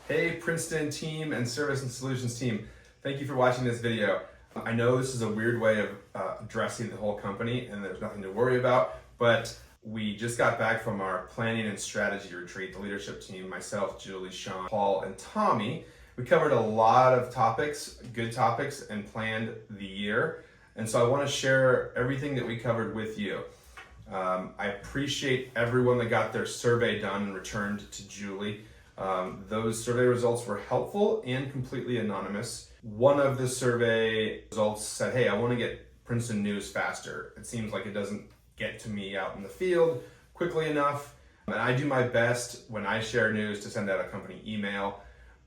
Hey Princeton team and Service and Solutions team, thank you for watching this video. I know this is a weird way of addressing the whole company and there's nothing to worry about, but we just got back from our planning and strategy retreat, the leadership team, myself, Julie, Sean, Paul, and Tommy. We covered a lot of topics, good topics, and planned the year. And so I want to share everything that we covered with you. I appreciate everyone that got their survey done and returned to Julie. Those survey results were helpful and completely anonymous. One of the survey results said, hey, I want to get Princeton news faster. It seems like it doesn't get to me out in the field quickly enough. And I do my best when I share news to send out a company email,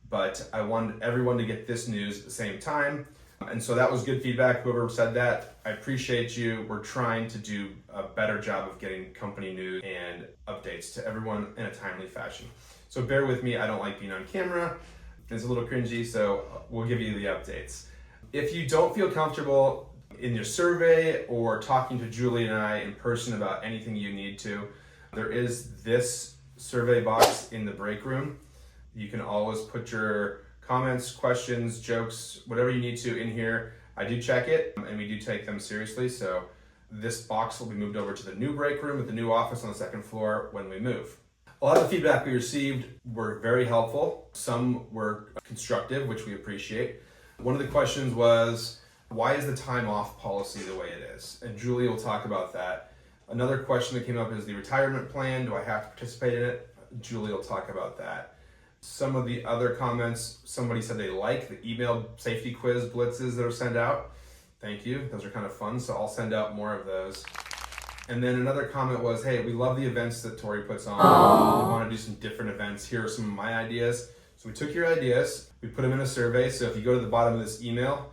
but I want everyone to get this news at the same time. And so that was good feedback, whoever said that. I appreciate you. We're trying to do a better job of getting company news and updates to everyone in a timely fashion. So bear with me, I don't like being on camera. It's a little cringy, so we'll give you the updates. If you don't feel comfortable in your survey or talking to Julie and I in person about anything you need to, there is this survey box in the break room. You can always put your comments, questions, jokes, whatever you need to in here. I do check it and we do take them seriously. So this box will be moved over to the new break room with the new office on the second floor when we move. A lot of the feedback we received were very helpful. Some were constructive, which we appreciate. One of the questions was, why is the time off policy the way it is? And Julie will talk about that. Another question that came up is the retirement plan. Do I have to participate in it? Julie will talk about that. Some of the other comments, somebody said they like the email safety quiz blitzes that are sent out. Thank you, those are kind of fun, so I'll send out more of those. And then another comment was, hey, we love the events that Tori puts on. We want to do some different events. Here are some of my ideas. So we took your ideas, we put them in a survey. So if you go to the bottom of this email,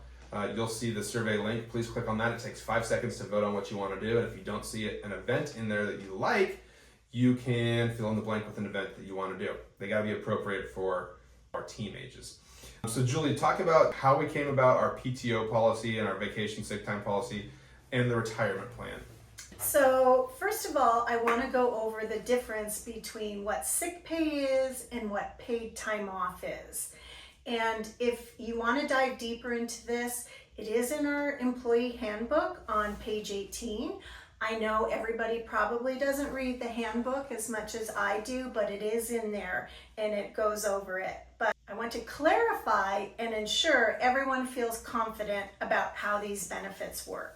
you'll see the survey link. Please click on that. It takes 5 seconds to vote on what you want to do. And if you don't see an event in there that you like, you can fill in the blank with an event that you want to do. They got to be appropriate for our team ages. So Julie, talk about how we came about our PTO policy and our vacation sick time policy and the retirement plan. So first of all, I want to go over the difference between what sick pay is and what paid time off is. And if you want to dive deeper into this, it is in our employee handbook on page 18. I know everybody probably doesn't read the handbook as much as I do, but it is in there and it goes over it. But I want to clarify and ensure everyone feels confident about how these benefits work.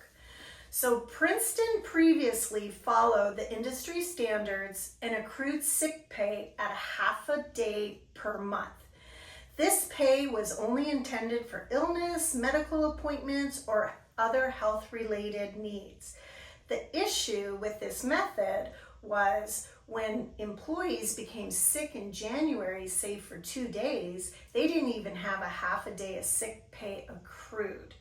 So Princeton previously followed the industry standards and accrued sick pay at a half a day per month. This pay was only intended for illness, medical appointments, or other health-related needs. The issue with this method was when employees became sick in January, say for 2 days, they didn't even have a half a day of sick pay accrued.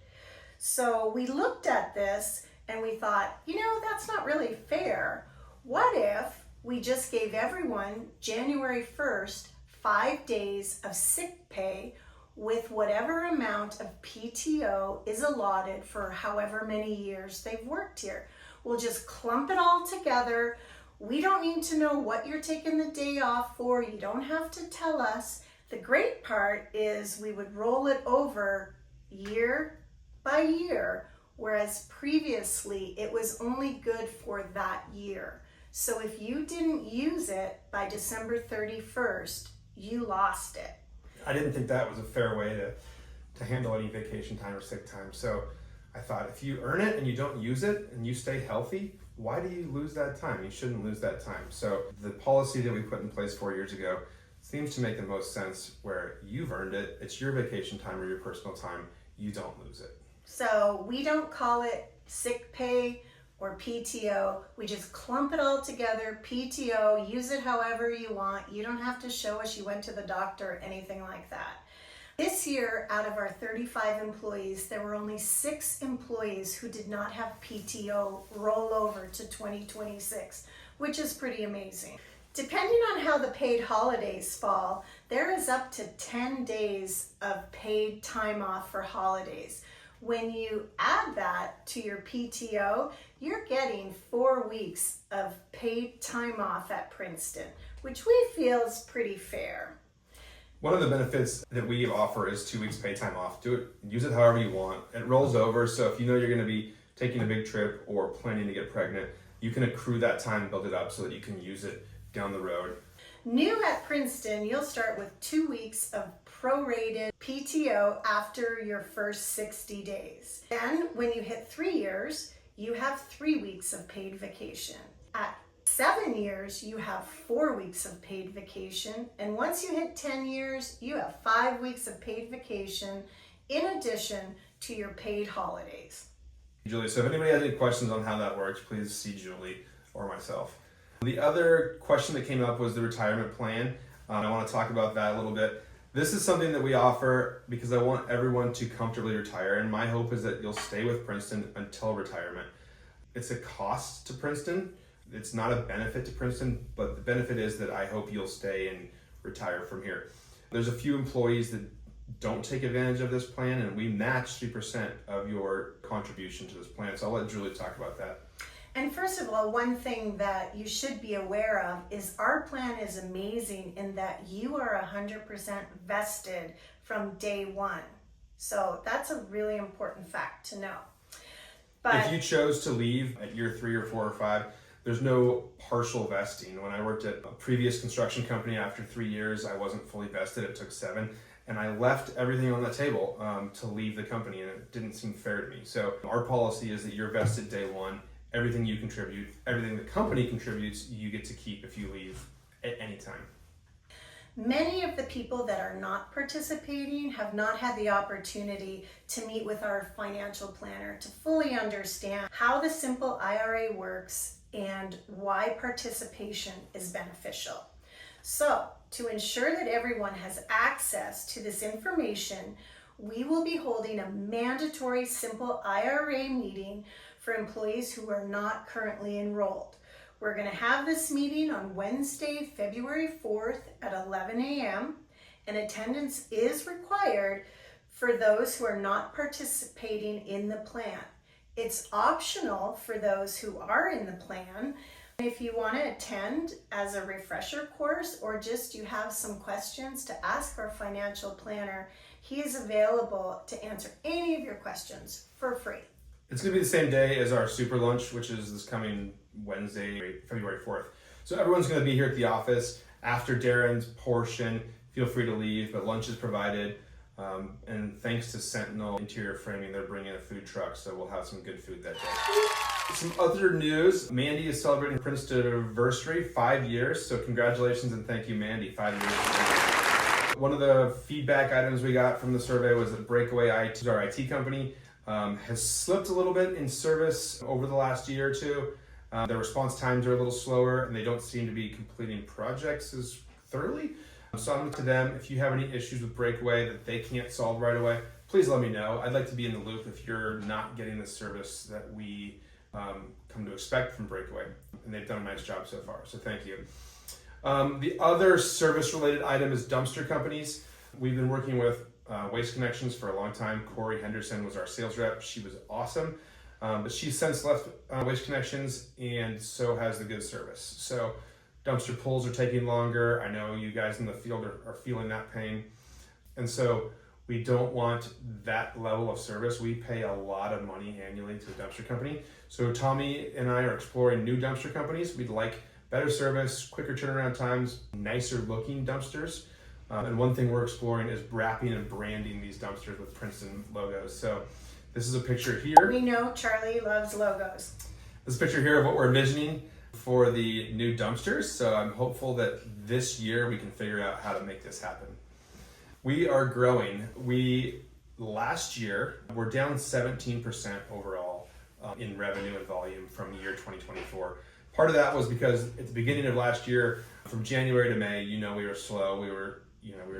So we looked at this and we thought, that's not really fair. What if we just gave everyone January 1st, 5 days of sick pay with whatever amount of PTO is allotted for however many years they've worked here? We'll just clump it all together. We don't need to know what you're taking the day off for. You don't have to tell us. The great part is we would roll it over year by year, whereas previously it was only good for that year. So if you didn't use it by December 31st, you lost it. I didn't think that was a fair way to handle any vacation time or sick time. So I thought, if you earn it and you don't use it and you stay healthy, why do you lose that time? You shouldn't lose that time. So the policy that we put in place 4 years ago seems to make the most sense, where you've earned it, it's your vacation time or your personal time, you don't lose it. So we don't call it sick pay or PTO. We just clump it all together. PTO, use it however you want. You don't have to show us you went to the doctor or anything like that. This year, out of our 35 employees, there were only 6 employees who did not have PTO roll over to 2026, which is pretty amazing. Depending on how the paid holidays fall, there is up to 10 days of paid time off for holidays. When you add that to your PTO, you're getting 4 weeks of paid time off at Princeton, which we feel is pretty fair. One of the benefits that we offer is 2 weeks paid time off. Do it, use it however you want. It rolls over, so if you know you're going to be taking a big trip or planning to get pregnant, you can accrue that time, build it up so that you can use it down the road. New at Princeton, you'll start with 2 weeks of prorated PTO after your first 60 days. Then when you hit 3 years, you have 3 weeks of paid vacation. At 7 years, you have 4 weeks of paid vacation. And once you hit 10 years, you have 5 weeks of paid vacation in addition to your paid holidays. Julie, so if anybody has any questions on how that works, please see Julie or myself. The other question that came up was the retirement plan. I want to talk about that a little bit. This is something that we offer because I want everyone to comfortably retire, and my hope is that you'll stay with Princeton until retirement. It's a cost to Princeton. It's not a benefit to Princeton, but the benefit is that I hope you'll stay and retire from here. There's a few employees that don't take advantage of this plan, and we match 3% of your contribution to this plan. So I'll let Julie talk about that. And first of all, one thing that you should be aware of is our plan is amazing in that you are 100% vested from day one. So that's a really important fact to know. But if you chose to leave at year 3 or 4 or 5, there's no partial vesting. When I worked at a previous construction company, after 3 years, I wasn't fully vested. It took 7. And I left everything on the table to leave the company, and it didn't seem fair to me. So our policy is that you're vested day 1. Everything you contribute, everything the company contributes, you get to keep if you leave at any time. many of the people that are not participating have not had the opportunity to meet with our financial planner to fully understand how the simple IRA works and why participation is beneficial. So, to ensure that everyone has access to this information, we will be holding a mandatory simple IRA meeting for employees who are not currently enrolled. We're going to have this meeting on Wednesday, February 4th at 11 a.m. and attendance is required for those who are not participating in the plan. It's optional for those who are in the plan. If you want to attend as a refresher course or just you have some questions to ask our financial planner, he is available to answer any of your questions for free. It's going to be the same day as our super lunch, which is this coming Wednesday, February 4th. So everyone's going to be here at the office after Darren's portion. Feel free to leave, but lunch is provided. And thanks to Sentinel Interior Framing, they're bringing a food truck, so we'll have some good food that day. Some other news, Mandy is celebrating Princeton anniversary, 5 years, so congratulations and thank you, Mandy, 5 years. One of the feedback items we got from the survey was that Breakaway IT, our IT company, has slipped a little bit in service over the last year or two. Their response times are a little slower and they don't seem to be completing projects as thoroughly. So I'm to them, if you have any issues with Breakaway that they can't solve right away, please let me know. I'd like to be in the loop if you're not getting the service that we come to expect from Breakaway. And they've done a nice job so far, so thank you. The other service-related item is dumpster companies. We've been working with Waste Connections for a long time. Corey Henderson was our sales rep. She was awesome. But she's since left Waste Connections, and so has the good service. So dumpster pulls are taking longer. I know you guys in the field are feeling that pain. And so we don't want that level of service. We pay a lot of money annually to a dumpster company. So Tommy and I are exploring new dumpster companies. We'd like better service, quicker turnaround times, nicer looking dumpsters. And one thing we're exploring is wrapping and branding these dumpsters with Princeton logos. So this is a picture here. We know Charlie loves logos. This picture here of what we're envisioning for the new dumpsters. So I'm hopeful that this year we can figure out how to make this happen. We are growing. Last year, we're down 17% overall in revenue and volume from year 2024. Part of that was because at the beginning of last year, from January to May, we were slow. We were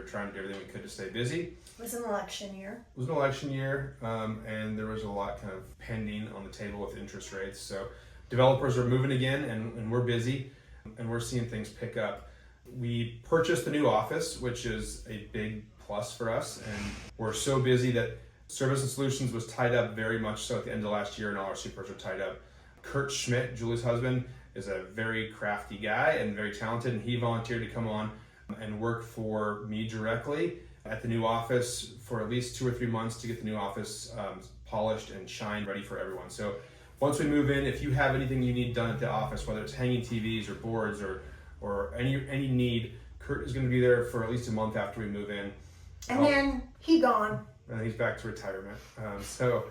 trying to do everything we could to stay busy. It was an election year. It was an election year, and there was a lot kind of pending on the table with interest rates. So developers are moving again, and we're busy, and we're seeing things pick up. We purchased the new office, which is a big plus for us, and we're so busy that Service and Solutions was tied up very much so at the end of last year, and all our supers are tied up. Kurt Schmidt, Julie's husband, is a very crafty guy and very talented, and he volunteered to come on and work for me directly at the new office for at least 2 or 3 months to get the new office polished and shined, ready for everyone. So once we move in, if you have anything you need done at the office, whether it's hanging TVs or boards or any need, Kurt is going to be there for at least a month after we move in. And then he gone. And he's back to retirement. So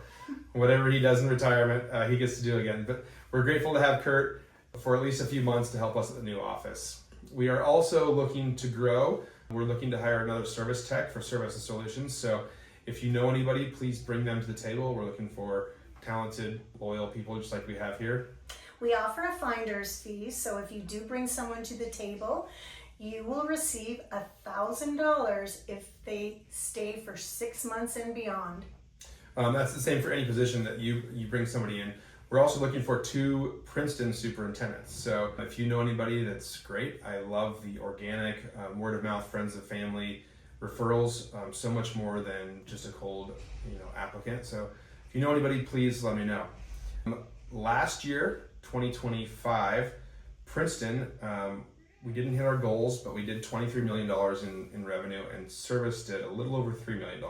whatever he does in retirement, he gets to do again. But we're grateful to have Kurt for at least a few months to help us at the new office. We are also looking to grow. We're looking to hire another service tech for Service and Solutions. So if you know anybody, please bring them to the table. We're looking for talented, loyal people just like we have here. We offer a finder's fee, so if you do bring someone to the table, you will receive $1,000 if they stay for 6 months and beyond. That's the same for any position that you bring somebody in. We're also looking for 2 Princeton superintendents. So if you know anybody, that's great. I love the organic word of mouth, friends and family referrals, so much more than just a cold, applicant. So if you know anybody, please let me know. Last year, 2025, Princeton, we didn't hit our goals, but we did $23 million in revenue, and Service did a little over $3 million,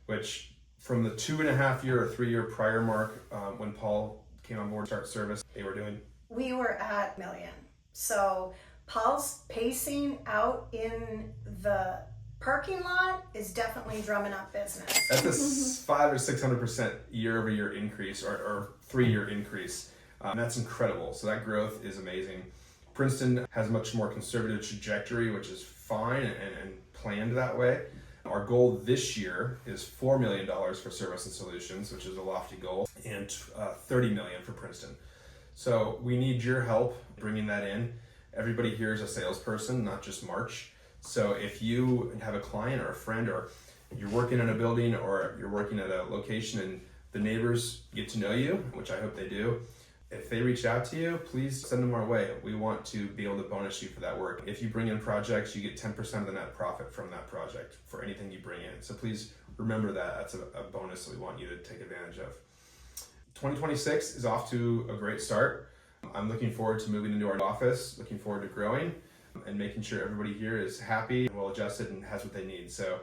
which from the 2.5 year or 3 year prior mark, when Paul came on board to start Service, they were doing? We were at $1 million. So Paul's pacing out in the parking lot is definitely drumming up business. That's a 500 or 600% year-over-year increase or 3-year increase. That's incredible. So that growth is amazing. Princeton has a much more conservative trajectory, which is fine and planned that way. Our goal this year is $4 million for Service and Solutions, which is a lofty goal, and $30 million for Princeton. So we need your help bringing that in. Everybody here is a salesperson, not just March. So if you have a client or a friend, or you're working in a building or you're working at a location and the neighbors get to know you, which I hope they do, if they reach out to you, please send them our way. We want to be able to bonus you for that work. If you bring in projects, you get 10% of the net profit from that project for anything you bring in. So please remember that. That's a bonus that we want you to take advantage of. 2026 is off to a great start. I'm looking forward to moving into our office, looking forward to growing and making sure everybody here is happy, well adjusted, and has what they need. So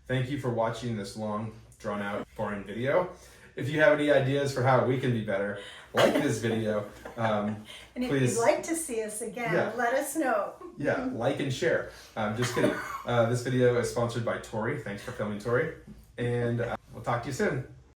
thank you for watching this long, drawn out, boring video. If you have any ideas for how we can be better, like this video. And if please, you'd like to see us again, let us know. Yeah, like and share. Just kidding. This video is sponsored by Tori. Thanks for filming, Tori. And we'll talk to you soon.